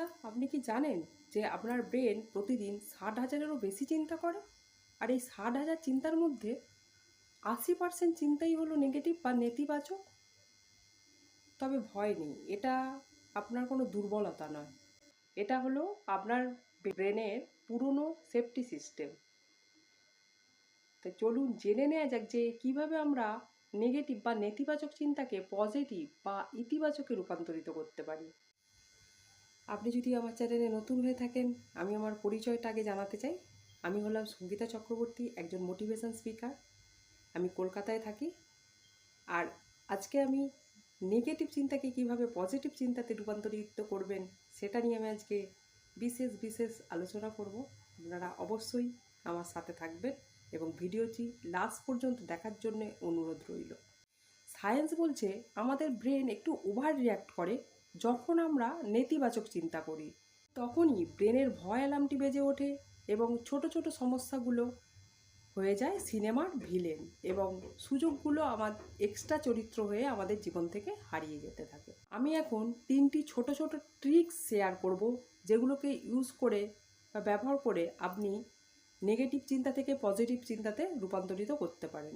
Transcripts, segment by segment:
আচ্ছা, আপনি কি জানেন যে আপনার ব্রেন প্রতিদিন ৬০,০০০-এরও বেশি চিন্তা করে? আর এই ৬০,০০০ চিন্তার মধ্যে ৮০% চিন্তাই হলো নেগেটিভ বা নেতিবাচক। তবে ভয় নেই, এটা আপনার কোনো দুর্বলতা নয়। এটা হলো আপনার ব্রেনের পুরনো সেফটি সিস্টেম। তো চলুন জেনে নেওয়া যাক যে কীভাবে আমরা নেগেটিভ বা নেতিবাচক চিন্তাকে পজিটিভ বা ইতিবাচকে রূপান্তরিত করতে পারি। আপনি যদি আমার চ্যানেলে নতুন হয়ে থাকেন, আমি আমার পরিচয়টা আগে জানাতে চাই। আমি হলাম সঙ্গীতা চক্রবর্তী, একজন মোটিভেশন স্পিকার। আমি কলকাতায় থাকি। আর আজকে আমি নেগেটিভ চিন্তাকে কিভাবে পজিটিভ চিন্তাতে রূপান্তরিত করবেন সেটা নিয়ে আমি আজকে বিশেষ বিশেষ আলোচনা করব। আপনারা অবশ্যই আমার সাথে থাকবেন এবং ভিডিওটি লাস্ট পর্যন্ত দেখার জন্য অনুরোধ রইল। সায়েন্স বলছে আমাদের ব্রেন একটু ওভার রিয়্যাক্ট করে যখন আমরা নেতিবাচক চিন্তা করি। তখনই ব্রেনের ভয় অ্যালার্মটি বেজে ওঠে এবং ছোট ছোট সমস্যাগুলো হয়ে যায় সিনেমার ভিলেন, এবং সুযোগগুলো আমার এক্সট্রা চরিত্র হয়ে আমাদের জীবন থেকে হারিয়ে যেতে থাকে। আমি এখন 3টি ছোট ছোট ট্রিক্স শেয়ার করব, যেগুলোকে ইউজ করে বা ব্যবহার করে আপনি নেগেটিভ চিন্তা থেকে পজিটিভ চিন্তাতে রূপান্তরিত করতে পারেন।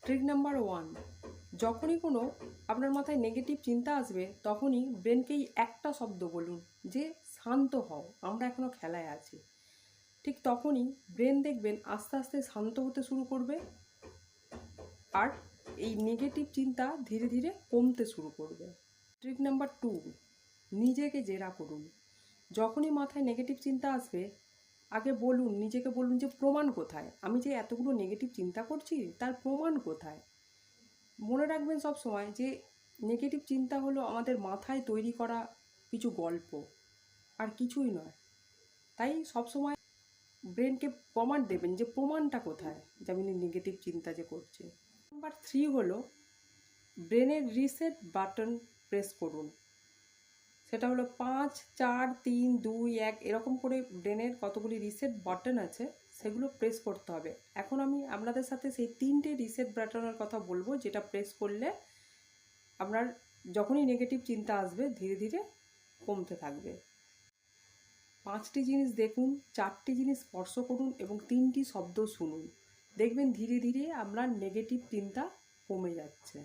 ট্রিক নাম্বার 1, যখনই কোনো আপনার মাথায় নেগেটিভ চিন্তা আসবে তখনই ব্রেনকেই একটা শব্দ বলুন যে শান্ত হও, আমরা এখনও খেলায় আছি। ঠিক তখনই ব্রেন দেখবেন আস্তে আস্তে শান্ত হতে শুরু করবে আর এই নেগেটিভ চিন্তা ধীরে ধীরে কমতে শুরু করবে। ট্রিক নাম্বার 2, নিজেকে জেরা করুন। যখনই মাথায় নেগেটিভ চিন্তা আসবে আগে বলুন, নিজেকে বলুন যে প্রমাণ কোথায়, আমি যে এতগুলো নেগেটিভ চিন্তা করছি তার প্রমাণ কোথায়। মনে রাখবেন সব সময় যে নেগেটিভ চিন্তা হলো আমাদের মাথায় তৈরি করা কিছু গল্প, আর কিছুই নয়। তাই সবসময় ব্রেনকে প্রমাণ দেবেন যে প্রমাণটা কোথায় যে আমি নেগেটিভ চিন্তা যে করছি। নাম্বার 3 হলো ব্রেনের রিসেট বাটন প্রেস করুন। সেটা হলো 5, 4, 3, 2, 1 এরকম করে ব্রেনের কতগুলি রিসেট বাটন আছে সেগুলো প্রেস করতে হবে। এখন আমি আপনাদের সাথে সেই 3টে রিসেট বাটনের কথা বলবো, যেটা প্রেস করলে আপনার যখনই নেগেটিভ চিন্তা আসবে ধীরে ধীরে কমতে থাকবে। 5টি জিনিস দেখুন, 4টি জিনিস স্পর্শ করুন এবং 3টি শব্দ শুনুন। দেখবেন ধীরে ধীরে আপনার নেগেটিভ চিন্তা কমে যাচ্ছে।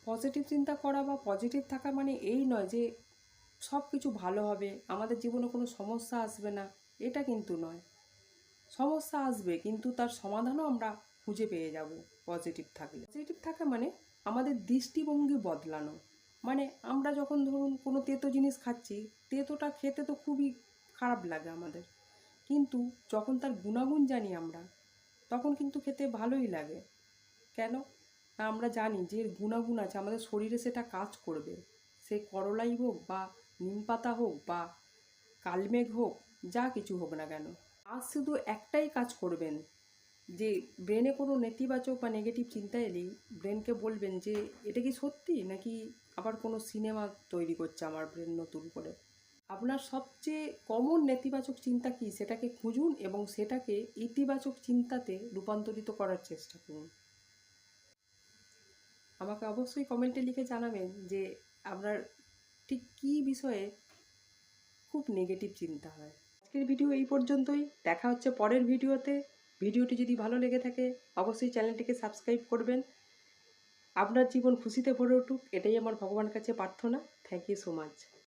পজিটিভ চিন্তা করা বা পজিটিভ থাকা মানে এই নয় যে সব কিছু ভালো হবে, আমাদের জীবনে কোনো সমস্যা আসবে না, এটা কিন্তু নয়। সমস্যা আসবে কিন্তু তার সমাধানও আমরা খুঁজে পেয়ে যাব পজিটিভ থাকলে। পজিটিভ থাকা মানে আমাদের দৃষ্টিভঙ্গি বদলানো। মানে আমরা যখন ধরুন কোনো তেতো জিনিস খাচ্ছি, তেতোটা খেতে তো খুবই খারাপ লাগে আমাদের, কিন্তু যখন তার গুণাগুণ জানি আমরা, তখন কিন্তু খেতে ভালোই লাগে। কেন না, আমরা জানি যে এর গুণাগুণ আছে, আমাদের শরীরে সেটা কাজ করবে। সে করলাই হোক বা নিম পাতা হোক বা কালমেঘ হোক, যা কিছু হোক না কেন, আজ শুধু একটাই কাজ করবেন যে ব্রেনে কোনো নেতিবাচক বা নেগেটিভ চিন্তা এলেই ব্রেনকে বলবেন যে এটা কি সত্যি নাকি আবার কোনো সিনেমা তৈরি করছে আমার ব্রেন নতুন করে। আপনার সবচেয়ে কমন নেতিবাচক চিন্তা কী সেটাকে খুঁজুন এবং সেটাকে ইতিবাচক চিন্তাতে রূপান্তরিত করার চেষ্টা করুন। আমাকে অবশ্যই কমেন্টে লিখে জানাবেন যে আপনার ঠিক কী বিষয়ে খুব নেগেটিভ চিন্তা হয়। আজকের ভিডিও এই পর্যন্তই, দেখা হচ্ছে পরের ভিডিওতে। ভিডিওটি যদি ভালো লেগে থাকে অবশ্যই চ্যানেলটিকে সাবস্ক্রাইব করবেন। আপনার জীবন খুশিতে ভরে উঠুক, এটাই আমার ভগবানের কাছে প্রার্থনা। Thank you so much.